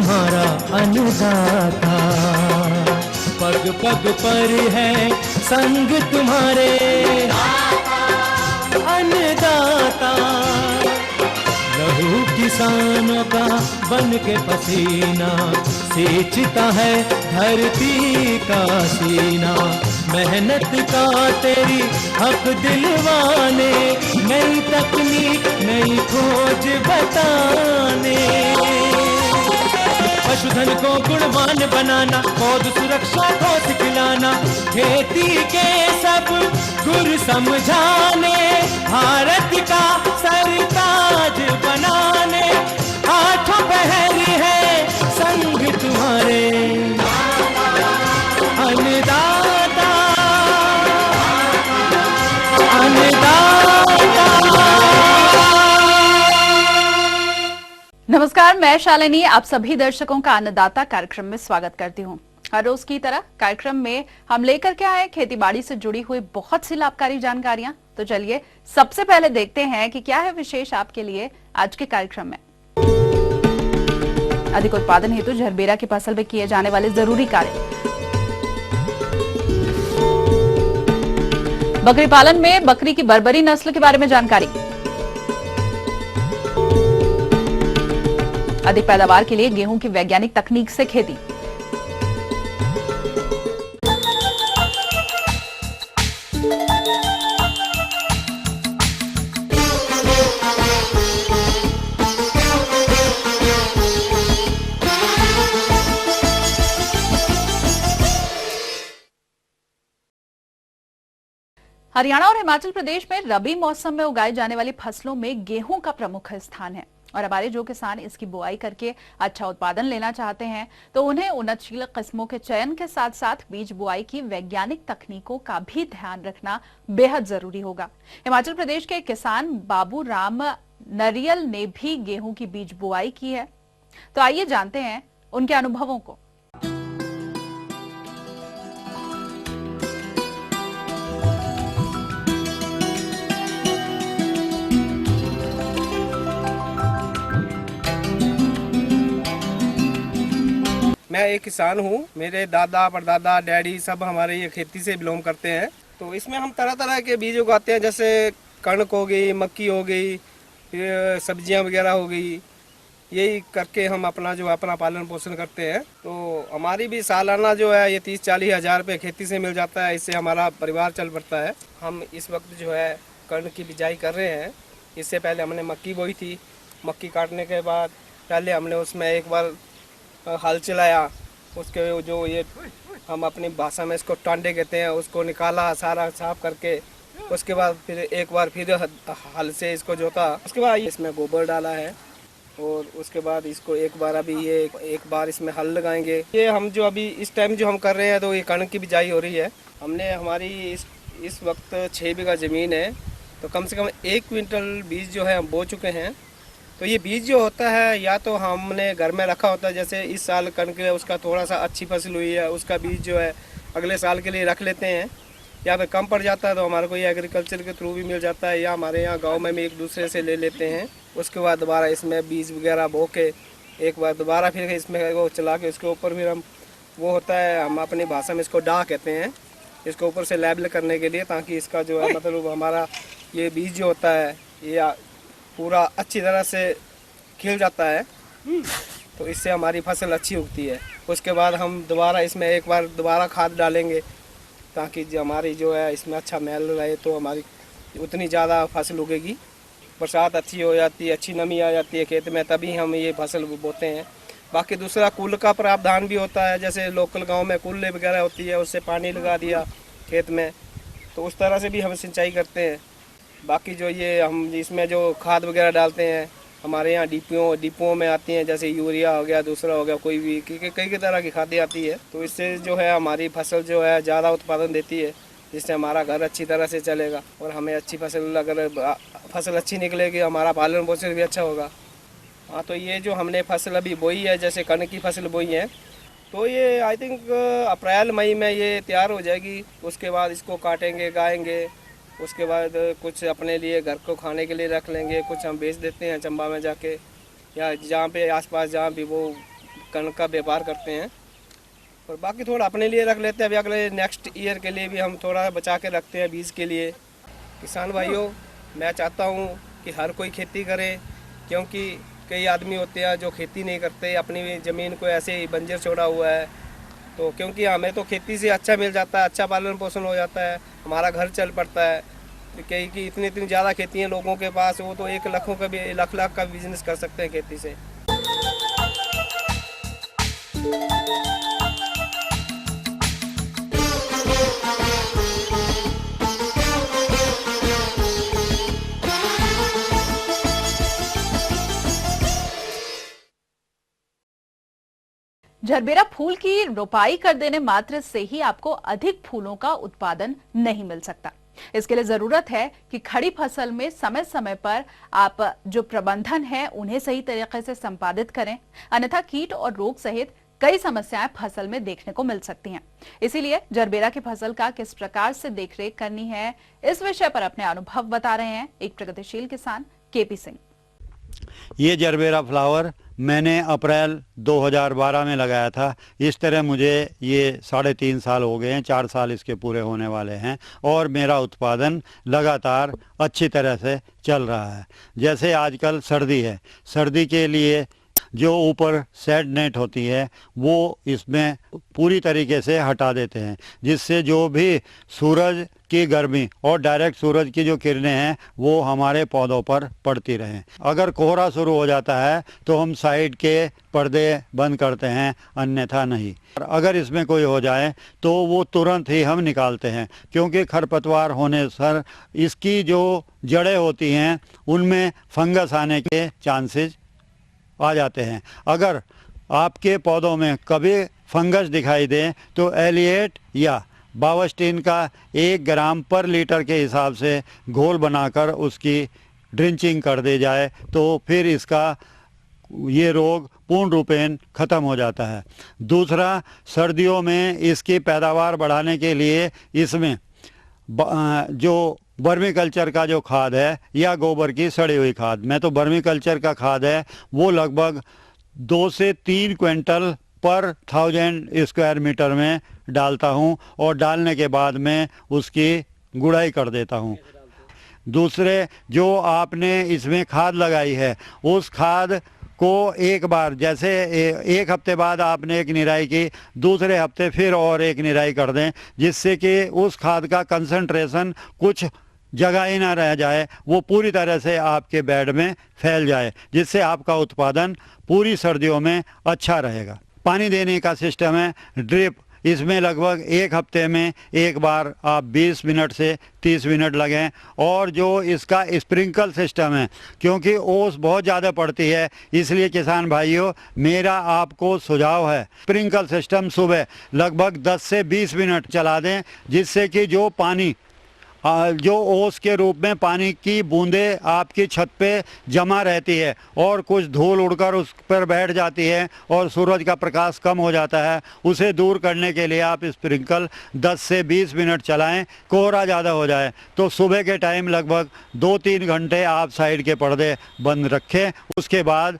तुम्हारा अन्नदाता, पग पग पर है संग तुम्हारे अन्नदाता। लहू किसानों का बन के पसीना सींचता है धरती का सीना। मेहनत का तेरी हक दिलवाने, नई तकनीक नई खोज बताने। पशुधन को गुणवान बनाना, पौध सुरक्षा को सिखलाना, खेती के सब गुर समझाने, भारत का सरताज बनाने। आठों पहर है संग तुम्हारे अन्नदाता, अन्नदाता। नमस्कार, मैं शालिनी आप सभी दर्शकों का अन्नदाता कार्यक्रम में स्वागत करती हूं। हर रोज की तरह कार्यक्रम में हम लेकर के आए खेतीबाड़ी से जुड़ी हुई बहुत सी लाभकारी जानकारियां। तो चलिए सबसे पहले देखते हैं कि क्या है विशेष आपके लिए आज के कार्यक्रम में। अधिक उत्पादन हेतु झरबेरा की फसल में किए जाने वाले जरूरी कार्य। बकरी पालन में बकरी की बर्बरी नस्ल के बारे में जानकारी। अधिक पैदावार के लिए गेहूं की वैज्ञानिक तकनीक से खेती। हरियाणा और हिमाचल प्रदेश में रबी मौसम में उगाई जाने वाली फसलों में गेहूं का प्रमुख स्थान है और हमारे जो किसान इसकी बुआई करके अच्छा उत्पादन लेना चाहते हैं तो उन्हें उन्नतशील किस्मों के चयन के साथ साथ बीज बुआई की वैज्ञानिक तकनीकों का भी ध्यान रखना बेहद जरूरी होगा। हिमाचल प्रदेश के किसान बाबू राम नरियल ने भी गेहूं की बीज बुआई की है, तो आइए जानते हैं उनके अनुभवों को। मैं एक किसान हूँ। मेरे दादा परदादा डैडी सब हमारे ये खेती से बिलोंग करते हैं। तो इसमें हम तरह तरह के बीज उगाते हैं, जैसे कणक हो गई, मक्की हो गई, फिर सब्जियाँ वगैरह हो गई। यही करके हम अपना पालन पोषण करते हैं। तो हमारी भी सालाना जो है ये 30-40 हज़ार रुपये खेती से मिल जाता है। इससे हमारा परिवार चल पड़ता है। हम इस वक्त जो है कणक की बिजाई कर रहे हैं। इससे पहले हमने मक्की बोई थी। मक्की काटने के बाद पहले हमने उसमें एक बार हल चलाया। उसके जो ये हम अपनी भाषा में इसको टांडे कहते हैं, उसको निकाला सारा साफ करके। उसके बाद फिर एक बार फिर हल से इसको जोता। उसके बाद इसमें गोबर डाला है और उसके बाद इसको एक बार इसमें हल लगाएंगे। ये हम जो अभी इस टाइम जो हम कर रहे हैं तो ये कणक की बिजाई हो रही है। हमने हमारी इस वक्त 6 बीघा ज़मीन है, तो कम से कम 1 क्विंटल बीज जो है हम बो चुके हैं। तो ये बीज जो होता है या तो हमने घर में रखा होता है, जैसे इस साल कणक है उसका थोड़ा सा अच्छी फसल हुई है, उसका बीज जो है अगले साल के लिए रख लेते हैं। या फिर कम पड़ जाता है तो हमारे को ये एग्रीकल्चर के थ्रू भी मिल जाता है, या हमारे यहाँ गांव में भी एक दूसरे से ले लेते हैं। उसके बाद दोबारा इसमें बीज वगैरह बो के एक बार दोबारा फिर इसमें वो चला के उसके ऊपर फिर हम वो होता है, हम अपनी भाषा में इसको डा कहते हैं, इसको ऊपर से लेबल करने के लिए, ताकि इसका जो है मतलब हमारा ये बीज जो होता है ये पूरा अच्छी तरह से खिल जाता है। तो इससे हमारी फसल अच्छी उगती है। उसके बाद हम दोबारा इसमें एक बार दोबारा खाद डालेंगे, ताकि जो हमारी जो है इसमें अच्छा मैल रहे, तो हमारी उतनी ज़्यादा फसल उगेगी। बरसात अच्छी हो जाती है, अच्छी नमी आ जाती है खेत में, तभी हम ये फसल बोते हैं। बाकी दूसरा कुल का प्रावधान भी होता है, जैसे लोकल गांव में कुल्ले वगैरह होती है, उससे पानी लगा दिया खेत में, तो उस तरह से भी हम सिंचाई करते हैं। बाकी जो ये हम इसमें जो खाद वगैरह डालते हैं, हमारे यहाँ डिपुओं में आती हैं, जैसे यूरिया हो गया, दूसरा हो गया, कोई भी कई तरह की खादें आती है। तो इससे जो है हमारी फसल जो है ज़्यादा उत्पादन देती है, जिससे हमारा घर अच्छी तरह से चलेगा और हमें अच्छी फसल, अगर फसल अच्छी निकलेगी हमारा पालन पोषण भी अच्छा होगा। हाँ, तो ये जो हमने फसल अभी बोई है, जैसे कणक की फसल बोई है, तो ये आई थिंक अप्रैल मई में ये तैयार हो जाएगी। उसके बाद इसको काटेंगे, गाएंगे, उसके बाद कुछ अपने लिए घर को खाने के लिए रख लेंगे, कुछ हम बेच देते हैं चंबा में जाके, या जहाँ पे आसपास जहाँ भी वो कणक का व्यापार करते हैं और बाकी थोड़ा अपने लिए रख लेते हैं। अभी अगले नेक्स्ट ईयर के लिए भी हम थोड़ा बचा के रखते हैं बीज के लिए। किसान भाइयों, मैं चाहता हूँ कि हर कोई खेती करे, क्योंकि कई आदमी होते हैं जो खेती नहीं करते, अपनी ज़मीन को ऐसे ही बंजर छोड़ा हुआ है। तो क्योंकि हमें तो खेती से अच्छा मिल जाता है, अच्छा पालन पोषण हो जाता है, हमारा घर चल पड़ता है। कई की इतनी ज़्यादा खेती हैं लोगों के पास, वो तो 1 लाखों का भी लाख का बिजनेस कर सकते हैं खेती से। झरबेरा फूल की रोपाई कर देने मात्र से ही आपको अधिक फूलों का उत्पादन नहीं मिल सकता। इसके लिए जरूरत है कि खड़ी फसल में समय समय पर आप जो प्रबंधन है उन्हें सही तरीके से संपादित करें, अन्यथा कीट और रोग सहित कई समस्याएं फसल में देखने को मिल सकती हैं। इसीलिए झरबेरा की फसल का किस प्रकार से देखरेख करनी है, इस विषय पर अपने अनुभव बता रहे हैं एक प्रगतिशील किसान केपी सिंह। ये झरबेरा फ्लावर मैंने अप्रैल 2012 में लगाया था। इस तरह मुझे ये 3.5 साल हो गए हैं, 4 साल इसके पूरे होने वाले हैं और मेरा उत्पादन लगातार अच्छी तरह से चल रहा है। जैसे आजकल सर्दी है, सर्दी के लिए जो ऊपर शेड नेट होती है वो इसमें पूरी तरीके से हटा देते हैं, जिससे जो भी सूरज की गर्मी और डायरेक्ट सूरज की जो किरणें हैं वो हमारे पौधों पर पड़ती रहें। अगर कोहरा शुरू हो जाता है तो हम साइड के पर्दे बंद करते हैं, अन्यथा नहीं। अगर इसमें कोई हो जाए तो वो तुरंत ही हम निकालते हैं, क्योंकि खरपतवार होने से इसकी जो जड़ें होती हैं उनमें फंगस आने के चांसेस आ जाते हैं। अगर आपके पौधों में कभी फंगस दिखाई दे तो एलिएट या बावस्टीन का 1 ग्राम पर लीटर के हिसाब से घोल बनाकर उसकी ड्रिंचिंग कर दी जाए तो फिर इसका ये रोग पूर्ण रूपेण ख़त्म हो जाता है। दूसरा, सर्दियों में इसकी पैदावार बढ़ाने के लिए इसमें जो वर्मी कल्चर का जो खाद है या गोबर की सड़ी हुई खाद, मैं तो वर्मी कल्चर का खाद है वो लगभग 2 से 3 क्विंटल पर 1000 स्क्वायर मीटर में डालता हूं और डालने के बाद में उसकी गुड़ाई कर देता हूं। दूसरे, जो आपने इसमें खाद लगाई है उस खाद को एक बार, जैसे 1 हफ्ते बाद आपने एक निराई की, दूसरे हफ्ते फिर और एक निराई कर दें, जिससे कि उस खाद का कंसंट्रेशन कुछ जगह ही ना रह जाए, वो पूरी तरह से आपके बेड में फैल जाए, जिससे आपका उत्पादन पूरी सर्दियों में अच्छा रहेगा। पानी देने का सिस्टम है ड्रिप। इसमें लगभग 1 हफ्ते में एक बार आप 20 मिनट से 30 मिनट लगें। और जो इसका स्प्रिंकल सिस्टम है, क्योंकि ओस बहुत ज़्यादा पड़ती है, इसलिए किसान भाइयों मेरा आपको सुझाव है स्प्रिंकल सिस्टम सुबह लगभग 10 से 20 मिनट चला दें, जिससे कि जो पानी जो ओस के रूप में पानी की बूंदें आपकी छत पे जमा रहती है और कुछ धूल उड़कर उस पर बैठ जाती है और सूरज का प्रकाश कम हो जाता है, उसे दूर करने के लिए आप स्प्रिंकल 10 से 20 मिनट चलाएं। कोहरा ज़्यादा हो जाए तो सुबह के टाइम लगभग 2-3 घंटे आप साइड के पर्दे बंद रखें। उसके बाद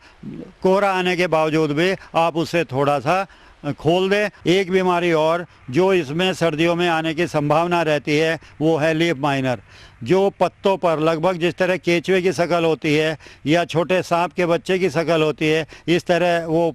कोहरा आने के बावजूद भी आप उसे थोड़ा सा खोल दें। एक बीमारी और जो इसमें सर्दियों में आने की संभावना रहती है वो है लीफ माइनर, जो पत्तों पर लगभग जिस तरह केचुए की शक्ल होती है या छोटे सांप के बच्चे की शक्ल होती है, इस तरह वो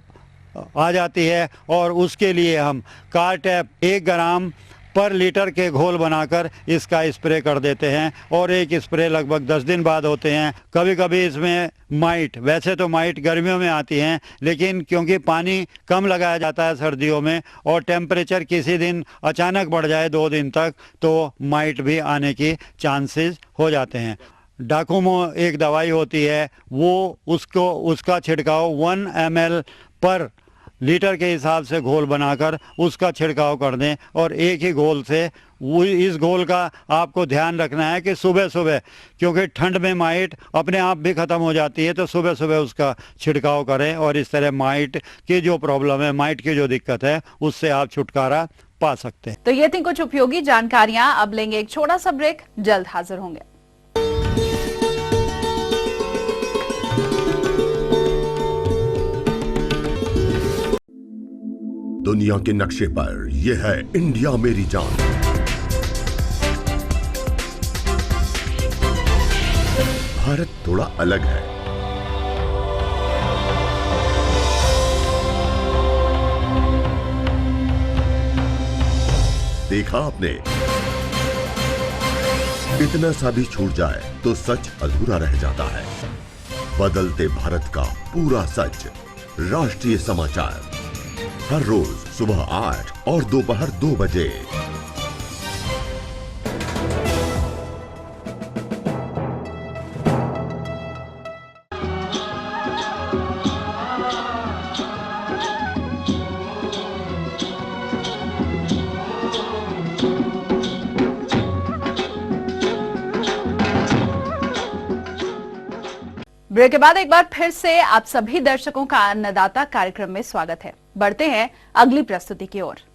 आ जाती है। और उसके लिए हम कारटैप 1 ग्राम पर लीटर के घोल बनाकर इसका स्प्रे कर देते हैं और एक स्प्रे लगभग 10 दिन बाद होते हैं। कभी कभी इसमें माइट, वैसे तो माइट गर्मियों में आती हैं, लेकिन क्योंकि पानी कम लगाया जाता है सर्दियों में और टेम्परेचर किसी दिन अचानक बढ़ जाए 2 दिन तक, तो माइट भी आने की चांसेस हो जाते हैं। डाकोमो एक दवाई होती है, वो उसका छिड़काव 1 ml पर लीटर के हिसाब से घोल बनाकर उसका छिड़काव कर दें। और एक ही घोल से वो, इस घोल का आपको ध्यान रखना है कि सुबह सुबह, क्योंकि ठंड में माइट अपने आप भी ख़त्म हो जाती है, तो सुबह सुबह उसका छिड़काव करें और इस तरह माइट की जो प्रॉब्लम है, माइट की जो दिक्कत है, उससे आप छुटकारा पा सकते हैं। तो ये थी कुछ उपयोगी जानकारियां। अब लेंगे एक छोटा सा ब्रेक, जल्द हाजिर होंगे। दुनिया के नक्शे पर यह है इंडिया मेरी जान। भारत थोड़ा अलग है। देखा आपने, इतना सा भी छूट जाए तो सच अधूरा रह जाता है। बदलते भारत का पूरा सच। राष्ट्रीय समाचार हर रोज सुबह 8 और दोपहर 2 बजे। ब्रेक के बाद एक बार फिर से आप सभी दर्शकों का अन्नदाता कार्यक्रम में स्वागत है। बढ़ते हैं अगली प्रस्तुति की ओर।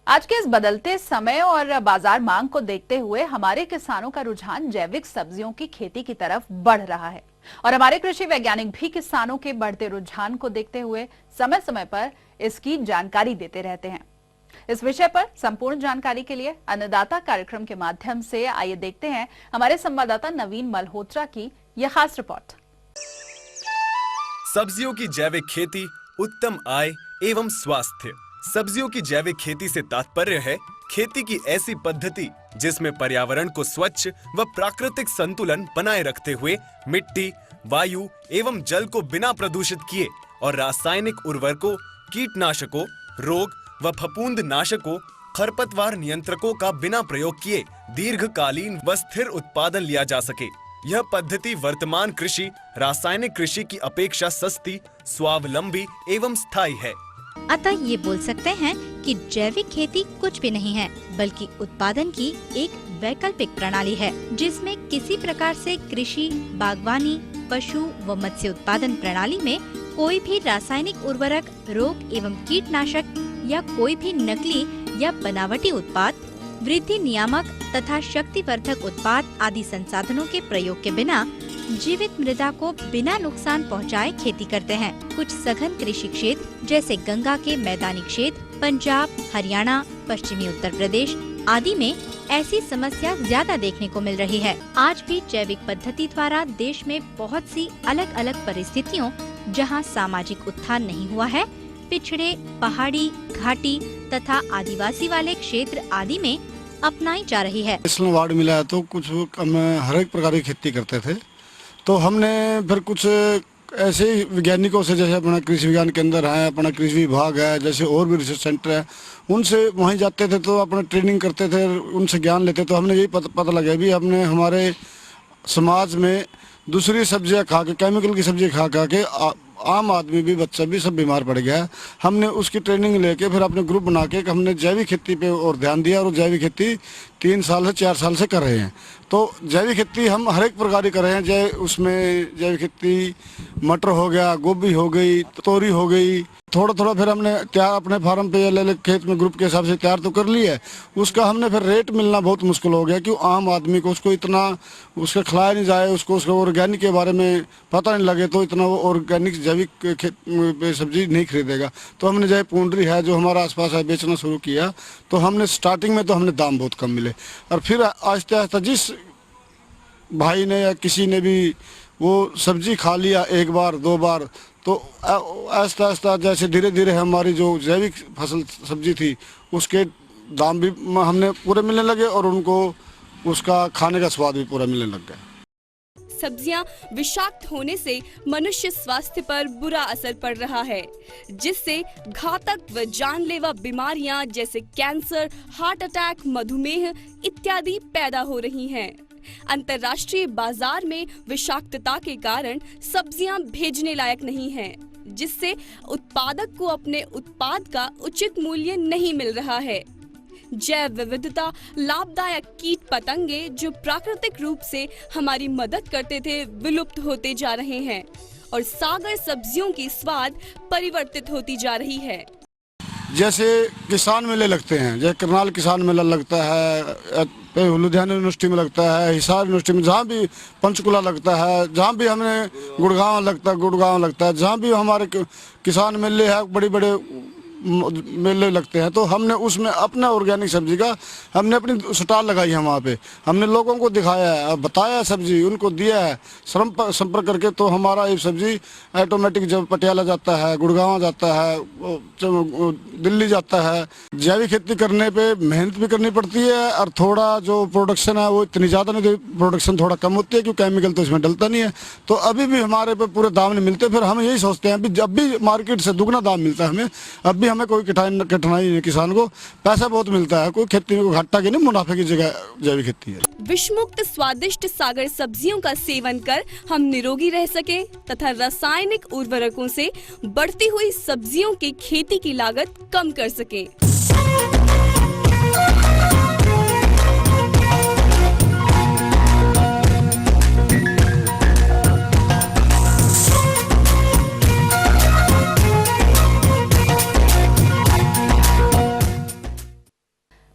आज के इस बदलते समय और बाजार मांग को देखते हुए हमारे किसानों का रुझान जैविक सब्जियों की खेती की तरफ बढ़ रहा है और हमारे कृषि वैज्ञानिक भी किसानों के बढ़ते रुझान को देखते हुए समय समय पर इसकी जानकारी देते रहते हैं। इस विषय पर संपूर्ण जानकारी के लिए अन्नदाता कार्यक्रम के माध्यम से आइए देखते हैं हमारे संवाददाता नवीन मल्होत्रा की यह खास रिपोर्ट। सब्जियों की जैविक खेती, उत्तम आय एवं स्वास्थ्य। सब्जियों की जैविक खेती से तात्पर्य है खेती की ऐसी पद्धति जिसमें पर्यावरण को स्वच्छ व प्राकृतिक संतुलन बनाए रखते हुए मिट्टी, वायु एवं जल को बिना प्रदूषित किए और रासायनिक उर्वरकों, कीटनाशकों, रोग व फफूंद नाशकों, खरपतवार नियंत्रकों का बिना प्रयोग किए दीर्घकालीन व स्थिर उत्पादन लिया जा सके। यह पद्धति वर्तमान कृषि, रासायनिक कृषि की अपेक्षा सस्ती, स्वावलंबी एवं स्थायी है। अतः ये बोल सकते हैं कि जैविक खेती कुछ भी नहीं है बल्कि उत्पादन की एक वैकल्पिक प्रणाली है, जिसमें किसी प्रकार से कृषि, बागवानी, पशु व मत्स्य उत्पादन प्रणाली में कोई भी रासायनिक उर्वरक, रोग एवं कीटनाशक या कोई भी नकली या बनावटी उत्पाद, वृद्धि नियामक तथा शक्तिवर्धक उत्पाद आदि संसाधनों के प्रयोग के बिना जीवित मृदा को बिना नुकसान पहुंचाए खेती करते हैं। कुछ सघन कृषि क्षेत्र जैसे गंगा के मैदानी क्षेत्र, पंजाब, हरियाणा, पश्चिमी उत्तर प्रदेश आदि में ऐसी समस्या ज्यादा देखने को मिल रही है। आज भी जैविक पद्धति द्वारा देश में बहुत सी अलग अलग परिस्थितियों जहां सामाजिक उत्थान नहीं हुआ है, पिछड़े, पहाड़ी, घाटी तथा आदिवासी वाले क्षेत्र आदि में अपनाई जा रही है। नेशनल अवार्ड मिला है तो कुछ हम हर एक प्रकार की खेती करते थे, तो हमने फिर कुछ ऐसे ही वैज्ञानिकों से, जैसे अपना कृषि विज्ञान केंद्र है, अपना कृषि विभाग है, जैसे और भी रिसर्च सेंटर है, उनसे वहीं जाते थे तो अपना ट्रेनिंग करते थे, उनसे ज्ञान लेते। तो हमने यही पता लगा भी हमने हमारे समाज में दूसरी सब्जियां खा के, केमिकल की सब्जी खा के आम आदमी भी, बच्चा भी सब बीमार पड़ गया है। हमने उसकी ट्रेनिंग लेके फिर अपने ग्रुप बना के हमने जैविक खेती पे और ध्यान दिया और जैविक खेती 3 साल से 4 साल से कर रहे हैं। तो जैविक खेती हम हर एक प्रकार की कर रहे हैं। उसमें जैविक खेती मटर हो गया, गोभी हो गई, तोरी हो गई। थोड़ा थोड़ा फिर हमने तैयार अपने फार्म पे ले खेत में ग्रुप के हिसाब से तैयार तो कर लिया है। उसका हमने फिर रेट मिलना बहुत मुश्किल हो गया, क्यों आम आदमी को उसको इतना उसका खिलाया नहीं जाए, उसको ऑर्गेनिक के बारे में पता नहीं लगे तो इतना वो ऑर्गेनिक जैविक सब्जी नहीं खरीदेगा। तो हमने जैसे पूंडरी है जो हमारा आसपास है बेचना शुरू किया। तो हमने स्टार्टिंग में तो हमने दाम बहुत कम मिले और फिर आहिस्ता आहिस्ता जिस भाई ने या किसी ने भी वो सब्जी खा लिया 1 बार 2 बार, तो आहिस्ता आहिस्ता जैसे धीरे धीरे हमारी जो जैविक फसल सब्जी थी उसके दाम भी हमने पूरे मिलने लगे और उनको उसका खाने का स्वाद भी पूरा मिलने लग गया। सब्जियां विषाक्त होने से मनुष्य स्वास्थ्य पर बुरा असर पड़ रहा है, जिससे घातक व जानलेवा बीमारियां जैसे कैंसर, हार्ट अटैक, मधुमेह इत्यादि पैदा हो रही हैं। अंतर्राष्ट्रीय बाजार में विषाक्तता के कारण सब्जियां भेजने लायक नहीं हैं, जिससे उत्पादक को अपने उत्पाद का उचित मूल्य नहीं मिल रहा है। जैव विविधता, लाभदायक कीट पतंगे जो प्राकृतिक रूप से हमारी मदद करते थे विलुप्त होते जा रहे हैं और सागर सब्जियों की स्वाद परिवर्तित होती जा रही है। जैसे किसान मेले लगते हैं, जैसे करनाल किसान मेला लगता है, लुधियाना यूनिवर्सिटी में लगता है, हिसार यूनिवर्सिटी में, जहाँ भी पंचकुला लगता है, जहाँ भी हमें गुड़गांव लगता है, जहाँ भी हमारे किसान मेले है, बड़े बड़े मेले लगते हैं, तो हमने उसमें अपना ऑर्गेनिक सब्जी का हमने अपनी स्टॉल लगाई है। वहाँ पे हमने लोगों को दिखाया है, बताया है, सब्जी उनको दिया है संपर्क करके। तो हमारा ये सब्जी ऑटोमेटिक जब पटियाला जाता है, गुड़गांव जाता है, दिल्ली जाता है। जैविक खेती करने पे मेहनत भी करनी पड़ती है और थोड़ा जो प्रोडक्शन है वो इतनी ज़्यादा नहीं, प्रोडक्शन थोड़ा कम होती है क्योंकि केमिकल तो इसमें डलता नहीं है। तो अभी भी हमारे पे पूरे दाम नहीं मिलते। फिर हम यही सोचते हैं जब भी मार्केट से दुगना दाम मिलता है हमें, अब भी हमें कोई कठिनाई नहीं, किसान को पैसा बहुत मिलता है, कोई खेती में घाटा की नहीं, मुनाफे की जगह जैविक खेती है। विषमुक्त स्वादिष्ट सागर सब्जियों का सेवन कर हम निरोगी रह सके तथा रासायनिक उर्वरकों से बढ़ती हुई सब्जियों की खेती की लागत कम कर सके।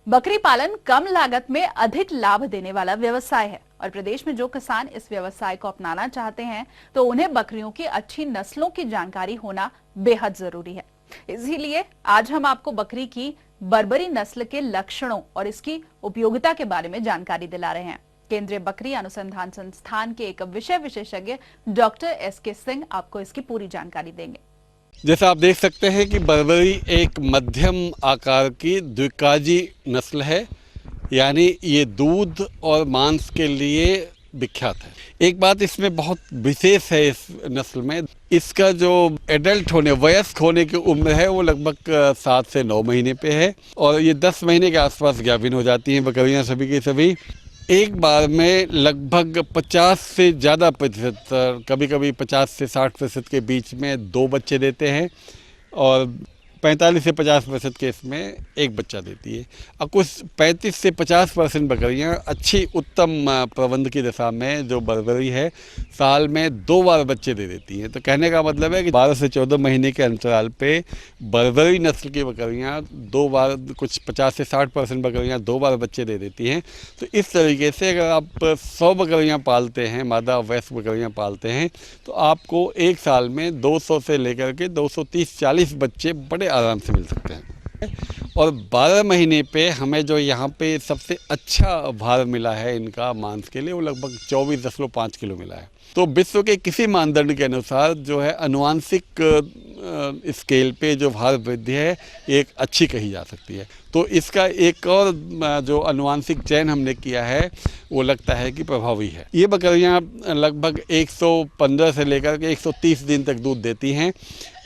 बकरी पालन कम लागत में अधिक लाभ देने वाला व्यवसाय है और प्रदेश में जो किसान इस व्यवसाय को अपनाना चाहते हैं तो उन्हें बकरियों की अच्छी नस्लों की जानकारी होना बेहद जरूरी है। इसीलिए आज हम आपको बकरी की बर्बरी नस्ल के लक्षणों और इसकी उपयोगिता के बारे में जानकारी दिला रहे हैं। केंद्रीय बकरी अनुसंधान संस्थान के एक विषय विशेषज्ञ डॉक्टर SK सिंह आपको इसकी पूरी जानकारी देंगे। जैसा आप देख सकते हैं कि बर्बरी एक मध्यम आकार की द्विकाजी नस्ल है, यानी ये दूध और मांस के लिए विख्यात है। एक बात इसमें बहुत विशेष है इस नस्ल में, इसका जो एडल्ट होने, वयस्क होने की उम्र है वो लगभग 7 से 9 महीने पे है और ये 10 महीने के आसपास गाभिन हो जाती हैं बकरियां सभी की सभी। एक बार में लगभग 50 से ज़्यादा प्रतिशत, कभी कभी 50 से 60% के बीच में 2 बच्चे देते हैं और 45 से 50% केस में 1 बच्चा देती है। और कुछ 35 से 50% बकरियां अच्छी उत्तम प्रबंध की दशा में जो बर्बरी है साल में 2 बार बच्चे दे देती हैं। तो कहने का मतलब है कि 12 से 14 महीने के अंतराल पे बर्बरी नस्ल की बकरियां 2 बार, कुछ 50 से 60% बकरियां 2 बार बच्चे दे देती हैं। तो इस तरीके से अगर आप 100 बकरियां पालते हैं, मादा वयस्क बकरियां पालते हैं, तो आपको एक साल में 200 से लेकर के 230-40 बच्चे बड़े आराम से मिल सकते हैं। और 12 महीने पे हमें जो यहाँ पे सबसे अच्छा भार मिला है इनका मांस के लिए, वो लगभग 24.5 किलो मिला है। तो विश्व के किसी मानदंड के अनुसार जो है अनुवांशिक स्केल पे जो भार वृद्धि है एक अच्छी कही जा सकती है। तो इसका एक और जो अनुवांशिक चयन हमने किया है वो लगता है कि प्रभावी है। ये बकरियां लगभग 115 से लेकर के 130 दिन तक दूध देती हैं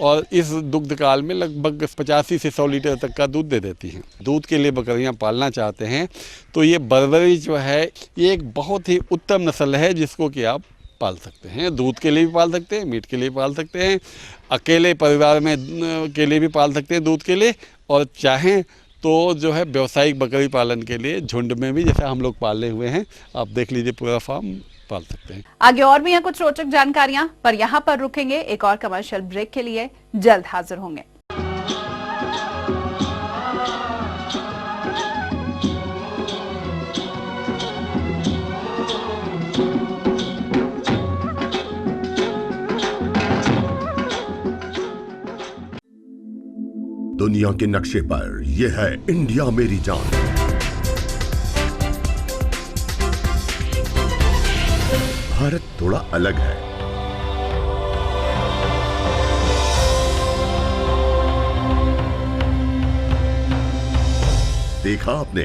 और इस दुग्ध काल में लगभग 85 से 100 लीटर तक का दूध दे देती हैं। दूध के लिए बकरियां पालना चाहते हैं तो ये बर्बरी जो है ये एक बहुत ही उत्तम नस्ल है जिसको कि आप पाल सकते हैं। दूध के लिए भी पाल सकते हैं, मीट के लिए भी पाल सकते हैं, अकेले परिवार में के लिए भी पाल सकते हैं दूध के लिए, और चाहें तो जो है व्यावसायिक बकरी पालन के लिए झुंड में भी, जैसे हम लोग पाले हुए हैं, आप देख लीजिए पूरा फार्म पाल सकते हैं। आगे और भी हैं कुछ रोचक जानकारियां, पर यहाँ पर रुकेंगे एक और कमर्शियल ब्रेक के लिए। जल्द हाजिर होंगे। दुनिया के नक्शे पर यह है इंडिया मेरी जान। भारत थोड़ा अलग है। देखा आपने,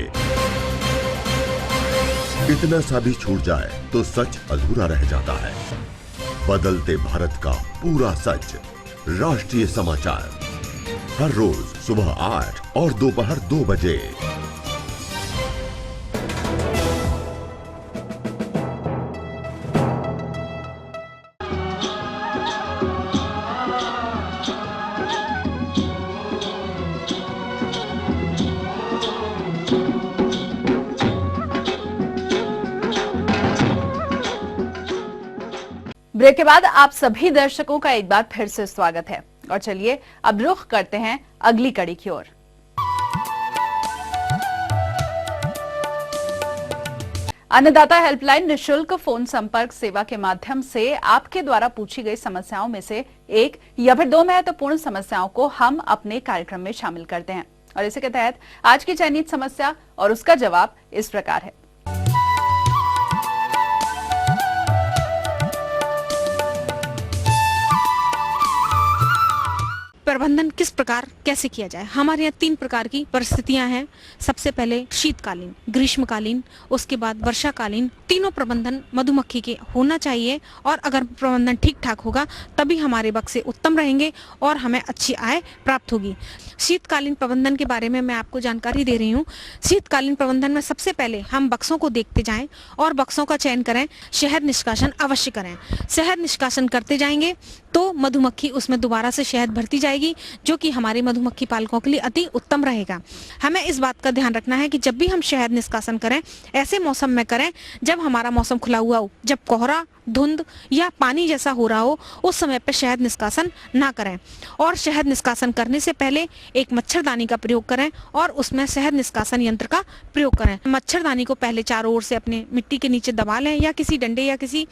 इतना सा भी छूट जाए तो सच अधूरा रह जाता है। बदलते भारत का पूरा सच। राष्ट्रीय समाचार हर रोज सुबह 8 और दोपहर 2 बजे। ब्रेक के बाद आप सभी दर्शकों का एक बार फिर से स्वागत है और चलिए अब रुख करते हैं अगली कड़ी की ओर। अन्नदाता हेल्पलाइन निशुल्क फोन संपर्क सेवा के माध्यम से आपके द्वारा पूछी गई समस्याओं में से एक या फिर दो महत्वपूर्ण समस्याओं को हम अपने कार्यक्रम में शामिल करते हैं और इसी के तहत आज की चयनित समस्या और उसका जवाब इस प्रकार है। प्रबंधन किस प्रकार कैसे किया जाए। हमारे यहाँ 3 प्रकार की परिस्थितियां हैं। सबसे पहले शीतकालीन, ग्रीष्मकालीन, उसके बाद वर्षाकालीन। तीनों प्रबंधन मधुमक्खी के होना चाहिए और अगर प्रबंधन ठीक ठाक होगा तभी हमारे बक्से उत्तम रहेंगे और हमें अच्छी आय प्राप्त होगी। शीतकालीन प्रबंधन के बारे में मैं आपको जानकारी दे रही हूँ। शीतकालीन प्रबंधन में सबसे पहले हम बक्सों को देखते जाएं और बक्सों का चयन करें, शहद निष्कासन अवश्य करें। शहद निष्कासन करते जाएंगे तो मधुमक्खी उसमें दोबारा से शहद भरती जाएगी, जो कि हमारे मधुमक्खी पालकों के लिए अति उत्तम रहेगा। हमें इस बात का ध्यान रखना है कि जब भी हम शहद निष्कासन करें ऐसे मौसम में करें जब हमारा मौसम खुला हुआ हो, जब कोहरा, धुंध या पानी जैसा हो रहा हो, उस समय पर शहद निष्कासन ना करें। और शहद निष्कासन करने से पहले एक मच्छरदानी का प्रयोग करें और उसमें शहद निष्कासन यंत्र का प्रयोग करें। मच्छरदानी को पहले चारों ओर से अपने मिट्टी के नीचे दबा लें या किसी डंडे या किसी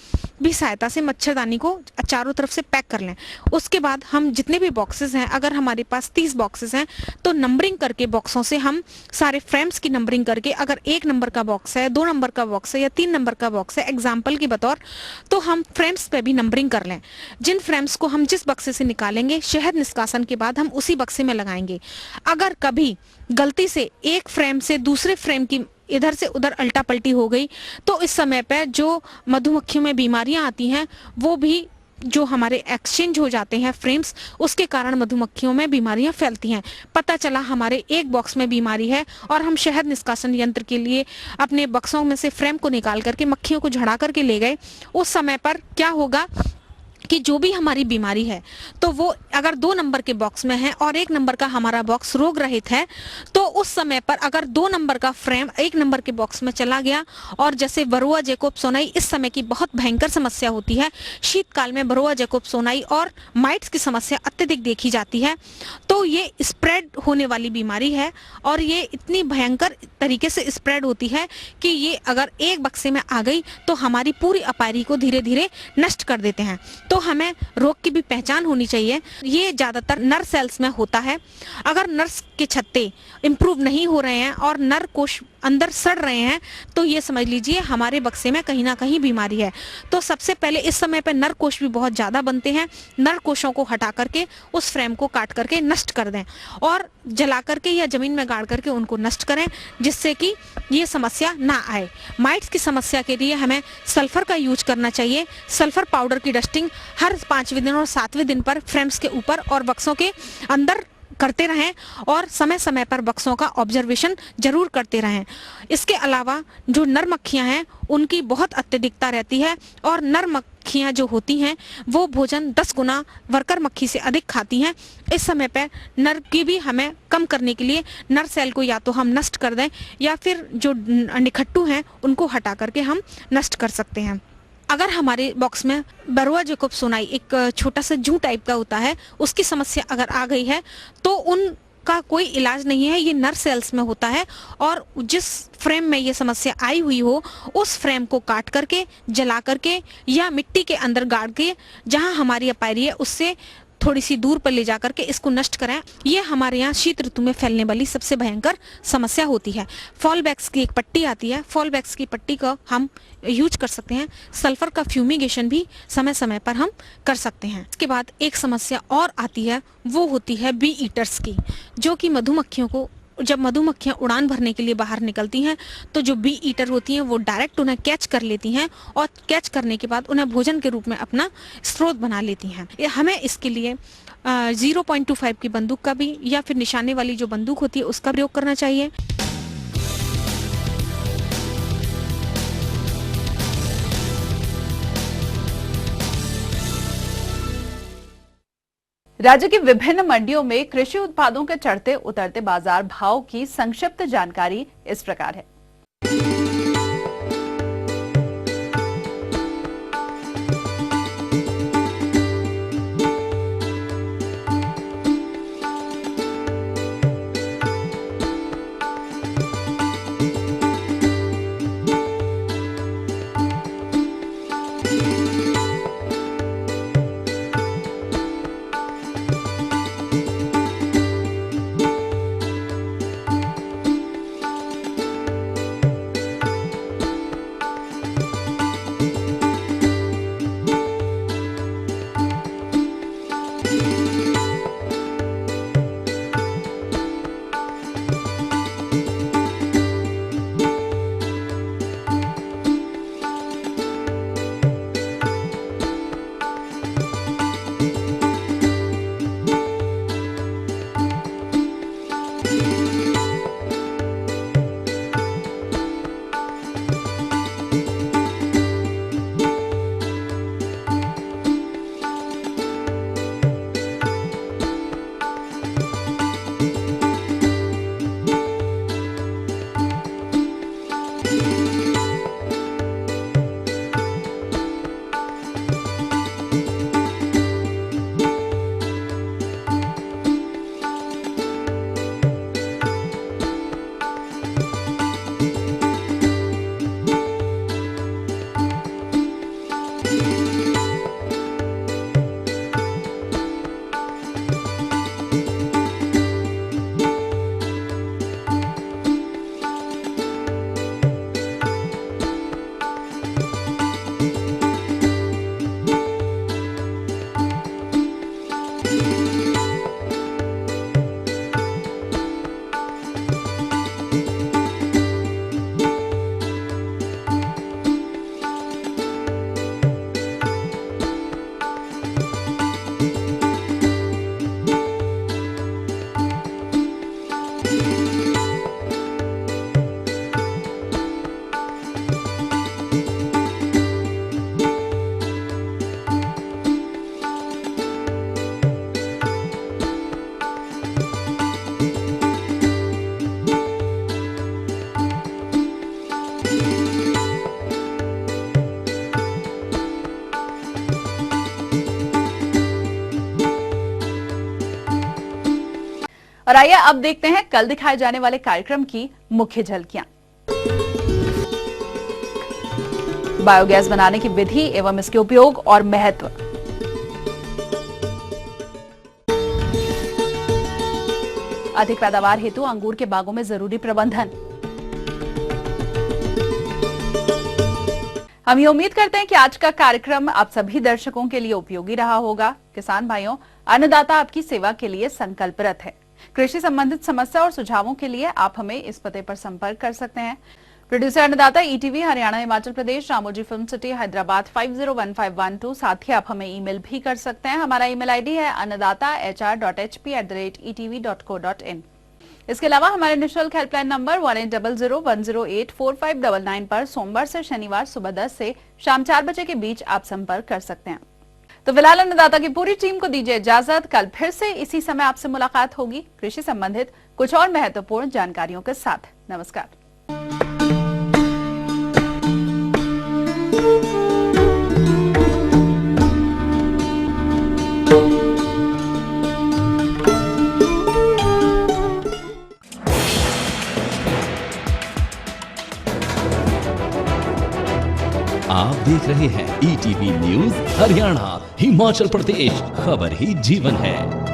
भी सहायता से मच्छरदानी को चारों तरफ से पैक कर लें। उसके बाद हम जितने भी बॉक्सेस हैं, अगर हमारे पास 30 बॉक्सेस हैं तो नंबरिंग करके बॉक्सों से हम सारे फ्रेम्स की नंबरिंग करके, अगर 1 नंबर का बॉक्स है, 2 नंबर का बॉक्स है या 3 नंबर का बॉक्स है एग्जाम्पल के बतौर, तो हम फ्रेम्स पे भी नंबरिंग कर लें। जिन फ्रेम्स को हम जिस बक्से से निकालेंगे शहद निष्कासन के बाद हम उसी बक्से में लगाएंगे। अगर कभी गलती से एक फ्रेम से दूसरे फ्रेम की इधर से उधर अल्टा पल्टी हो गई तो इस समय पर जो मधुमक्खियों में बीमारियां आती हैं वो भी जो हमारे एक्सचेंज हो जाते हैं फ्रेम्स, उसके कारण मधुमक्खियों में बीमारियां फैलती हैं। पता चला हमारे एक बॉक्स में बीमारी है और हम शहद निष्कासन यंत्र के लिए अपने बक्सों में से फ्रेम को निकाल करके मक्खियों को झड़ा करके ले गए। उस समय पर क्या होगा कि जो भी हमारी बीमारी है तो वो अगर 2 नंबर के बॉक्स में है और 1 नंबर का हमारा बॉक्स रोग रहित है, तो उस समय पर अगर 2 नंबर का फ्रेम 1 नंबर के बॉक्स में चला गया, और जैसे वरुआ जैकोब्सोनाई इस समय की बहुत भयंकर समस्या होती है, शीतकाल में वरुआ जैकोब्सोनाई और माइट्स की समस्या अत्यधिक देखी जाती है, तो ये स्प्रेड होने वाली बीमारी है और ये इतनी भयंकर तरीके से स्प्रेड होती है कि ये अगर एक बक्से में आ गई तो हमारी पूरी अपारी को धीरे धीरे नष्ट कर देते हैं। तो हमें रोग की भी पहचान होनी चाहिए। ये ज्यादातर नर सेल्स में होता है। अगर नर्स के छत्ते इंप्रूव नहीं हो रहे हैं और नर कोश अंदर सड़ रहे हैं तो ये समझ लीजिए हमारे बक्से में कहीं ना कहीं बीमारी है। तो सबसे पहले इस समय पर नर कोश भी बहुत ज्यादा बनते हैं। नर कोशों को हटा करके उस फ्रेम को काट करके नष्ट कर दें और जला करके या जमीन में गाड़ करके उनको नष्ट करें, जिससे कि ये समस्या ना आए। माइट्स की समस्या के लिए हमें सल्फर का यूज करना चाहिए। सल्फर पाउडर की डस्टिंग हर 5वें दिन और 7वें दिन पर फ्रेम्स के ऊपर और बक्सों के अंदर करते रहें और समय समय पर बक्सों का ऑब्जर्वेशन जरूर करते रहें। इसके अलावा जो नर मक्खियां हैं उनकी बहुत अत्यधिकता रहती है और नर मक्खियां जो होती हैं वो भोजन 10 गुना वर्कर मक्खी से अधिक खाती हैं। इस समय पर नर की भी हमें कम करने के लिए नर सेल को या तो हम नष्ट कर दें या फिर जो निखट्टू हैं उनको हटा करके हम नष्ट कर सकते हैं। अगर हमारे बॉक्स में वरुआ जैकोब्सोनाई एक छोटा सा जू टाइप का होता है, उसकी समस्या अगर आ गई है तो उनका कोई इलाज नहीं है। ये नर सेल्स में होता है और जिस फ्रेम में ये समस्या आई हुई हो उस फ्रेम को काट करके, जला करके या मिट्टी के अंदर गाड़ के जहां हमारी अपायरी है उससे थोड़ी सी दूर पर ले जाकर के इसको नष्ट करें। ये हमारे यहाँ शीत ऋतु में फैलने वाली सबसे भयंकर समस्या होती है। फॉलबैक्स की एक पट्टी आती है, फॉलबैक्स की पट्टी का हम यूज कर सकते हैं। सल्फर का फ्यूमिगेशन भी समय समय पर हम कर सकते हैं। इसके बाद एक समस्या और आती है, वो होती है बी ईटर्स की, जो कि मधुमक्खियों को जब मधुमक्खियां उड़ान भरने के लिए बाहर निकलती हैं तो जो बी ईटर होती हैं वो डायरेक्ट उन्हें कैच कर लेती हैं और कैच करने के बाद उन्हें भोजन के रूप में अपना स्रोत बना लेती हैं। हमें इसके लिए 0.25 की बंदूक का भी या फिर निशाने वाली जो बंदूक होती है उसका प्रयोग करना चाहिए। राज्य की विभिन्न मंडियों में कृषि उत्पादों के चढ़ते उतरते बाजार भाव की संक्षिप्त जानकारी इस प्रकार है। और आइए अब देखते हैं कल दिखाए जाने वाले कार्यक्रम की मुख्य झलकियां। बायोगैस बनाने की विधि एवं इसके उपयोग और महत्व, अधिक पैदावार हेतु अंगूर के बागों में जरूरी प्रबंधन। हम ये उम्मीद करते हैं कि आज का कार्यक्रम आप सभी दर्शकों के लिए उपयोगी रहा होगा। किसान भाइयों, अन्नदाता आपकी सेवा के लिए संकल्परत है। कृषि संबंधित समस्या और सुझावों के लिए आप हमें इस पते पर संपर्क कर सकते हैं। प्रोड्यूसर अन्नदाता ETV, Haryana, Himachal Pradesh, Ramoji film city, Hyderabad 501512। साथ ही आप हमें ईमेल भी कर सकते हैं। हमारा ईमेल आईडी है annadatar.hp@etv.co.in। इसके अलावा हमारे निःशुल्क हेल्पलाइन नंबर 1800-108-4599 पर सोमवार से शनिवार सुबह 10 से शाम 4 बजे के बीच आप संपर्क कर सकते हैं। तो फिलहाल अन्नदाता की पूरी टीम को दीजिए इजाजत। कल फिर से इसी समय आपसे मुलाकात होगी कृषि संबंधित कुछ और महत्वपूर्ण जानकारियों के साथ। नमस्कार। आप देख रहे हैं ईटीवी न्यूज़ हरियाणा, हिमाचल प्रदेश, खबर ही जीवन है।